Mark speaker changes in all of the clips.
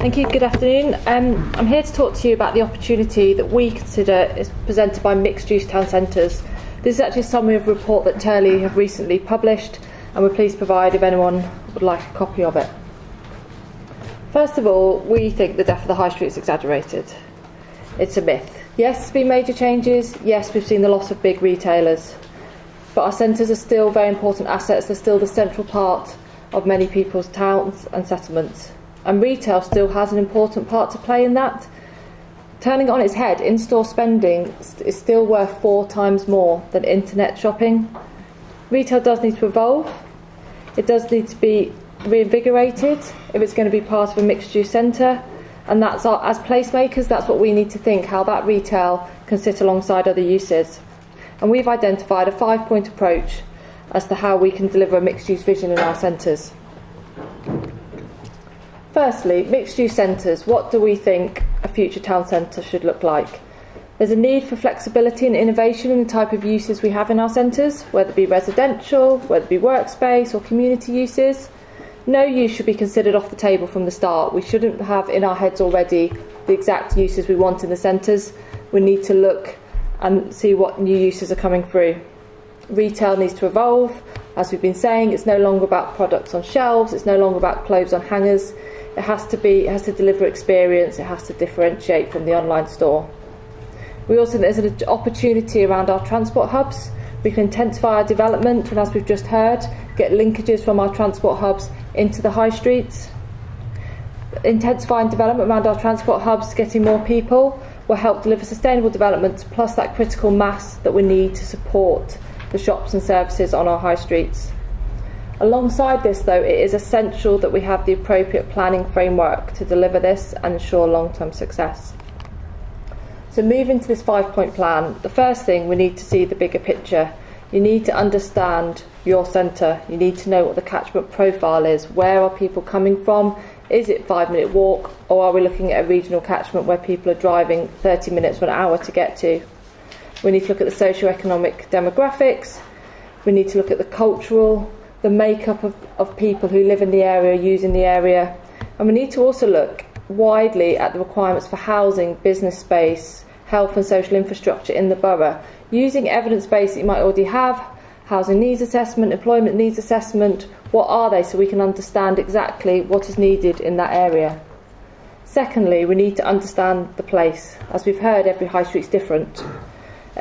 Speaker 1: Thank you. Good afternoon. I'm here to talk to you about the opportunity that we consider is presented by mixed-use town centres. This is actually a summary of a report that Turley have recently published, and we're pleased to provide if anyone would like a copy of it. First of all, we think the death of the high street is exaggerated. It's a myth. Yes, there's been major changes. Yes, we've seen the loss of big retailers. But our centres are still very important assets. They're still the central part of many people's towns and settlements. And retail still has an important part to play in that. Turning it on its head, in-store spending is still worth 4 times more than internet shopping. Retail does need to evolve. It does need to be reinvigorated if it's going to be part of a mixed-use centre. And that's as placemakers, that's what we need to think, how that retail can sit alongside other uses. And we've identified a 5-point approach as to how we can deliver a mixed-use vision in our centres. Firstly, mixed-use centres. What do we think a future town centre should look like? There's a need for flexibility and innovation in the type of uses we have in our centres, whether it be residential, whether it be workspace or community uses. No use should be considered off the table from the start. We shouldn't have in our heads already the exact uses we want in the centres. We need to look and see what new uses are coming through. Retail needs to evolve. As we've been saying, it's no longer about products on shelves, it's no longer about clothes on hangers. It has to deliver experience, it has to differentiate from the online store. We also think there's an opportunity around our transport hubs. We can intensify our development and, as we've just heard, get linkages from our transport hubs into the high streets. Intensifying development around our transport hubs, getting more people, will help deliver sustainable development plus that critical mass that we need to support the shops and services on our high streets. Alongside this, though, it is essential that we have the appropriate planning framework to deliver this and ensure long-term success. So moving to this 5-point plan, the first thing, we need to see the bigger picture. You need to understand your centre. You need to know what the catchment profile is. Where are people coming from? Is it 5-minute walk, or are we looking at a regional catchment where people are driving 30 minutes to an hour to get to? We need to look at the socio-economic demographics. We need to look at the cultural, the makeup of people who live in the area, using the area. And we need to also look widely at the requirements for housing, business space, health and social infrastructure in the borough, using evidence base that you might already have, housing needs assessment, employment needs assessment. What are they, so we can understand exactly what is needed in that area? Secondly, we need to understand the place. As we've heard, every high street's different.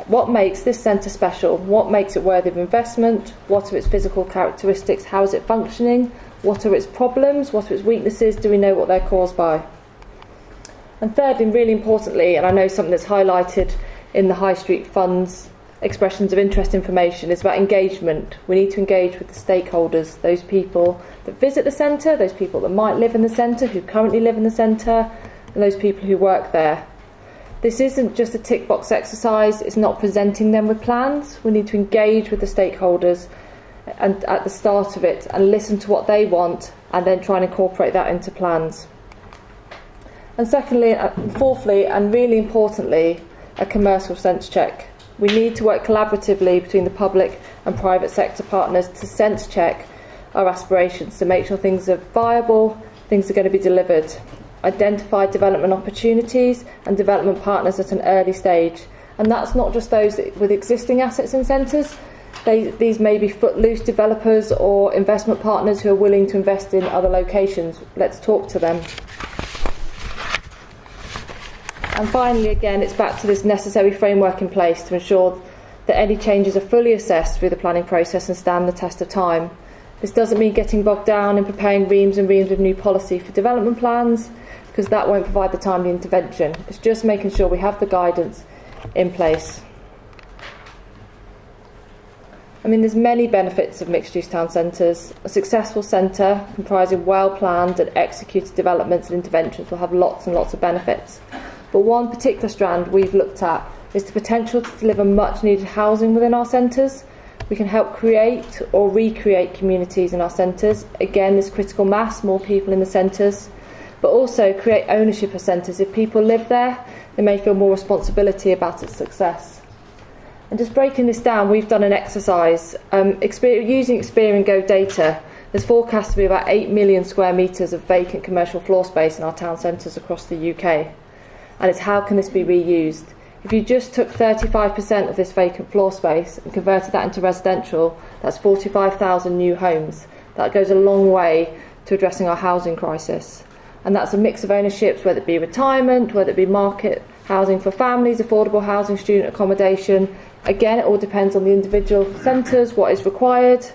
Speaker 1: What makes this centre special? What makes it worthy of investment? What are its physical characteristics? How is it functioning? What are its problems? What are its weaknesses? Do we know what they're caused by? And thirdly, and really importantly, and I know something that's highlighted in the High Street Fund's expressions of interest information, is about engagement. We need to engage with the stakeholders, those people that visit the centre, those people that might live in the centre, who currently live in the centre, and those people who work there. This isn't just a tick box exercise, it's not presenting them with plans. We need to engage with the stakeholders and at the start of it and listen to what they want and then try and incorporate that into plans. And secondly, fourthly, and really importantly, a commercial sense check. We need to work collaboratively between the public and private sector partners to sense check our aspirations, to make sure things are viable, things are going to be delivered. Identify development opportunities and development partners at an early stage. And that's not just those with existing assets in centres. These may be footloose developers or investment partners who are willing to invest in other locations. Let's talk to them. And finally, again, it's back to this necessary framework in place to ensure that any changes are fully assessed through the planning process and stand the test of time. This doesn't mean getting bogged down in preparing reams and reams of new policy for development plans, because that won't provide the timely intervention. It's just making sure we have the guidance in place. I mean, there's many benefits of mixed-use town centres. A successful centre comprising well-planned and executed developments and interventions will have lots and lots of benefits. But one particular strand we've looked at is the potential to deliver much-needed housing within our centres. We can help create or recreate communities in our centres. Again, there's critical mass, more people in the centres. But also create ownership of centres. If people live there, they may feel more responsibility about its success. And just breaking this down, we've done an exercise using Experian Go data There's forecast to be about 8 million square metres of vacant commercial floor space in our town centres across the UK. And it's how can this be reused? If you just took 35% of this vacant floor space and converted that into residential, that's 45,000 new homes. That goes a long way to addressing our housing crisis. And that's a mix of ownerships, whether it be retirement, whether it be market housing for families, affordable housing, student accommodation. Again, it all depends on the individual centres, what is required,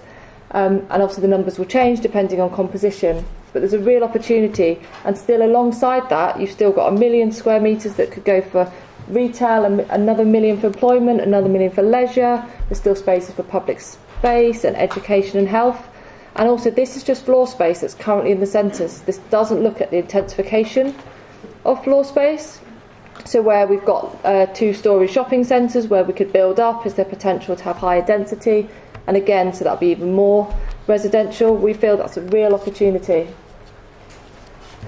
Speaker 1: and obviously the numbers will change depending on composition. But there's a real opportunity, and still alongside that, you've still got 1 million square metres that could go for retail, and another 1 million for employment, another 1 million for leisure. There's still spaces for public space and education and health. And also, this is just floor space that's currently in the centres. This doesn't look at the intensification of floor space. So where we've got 2-storey shopping centres where we could build up, is there potential to have higher density? And again, so that'll be even more residential. We feel that's a real opportunity.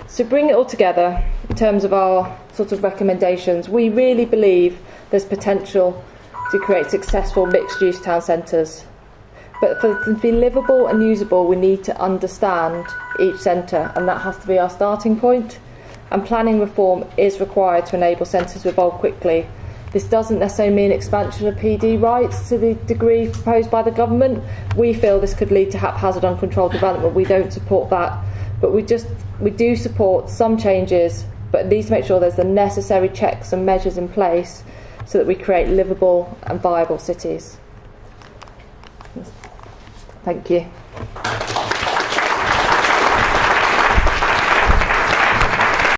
Speaker 1: So bring it all together in terms of our sort of recommendations. We really believe there's potential to create successful mixed-use town centres. But for them to be livable and usable, we need to understand each centre, and that has to be our starting point. And planning reform is required to enable centres to evolve quickly. This doesn't necessarily mean expansion of PD rights to the degree proposed by the government. We feel this could lead to haphazard, uncontrolled development. We don't support that. But we do support some changes, but it needs to make sure there's the necessary checks and measures in place so that we create livable and viable cities. Thank you.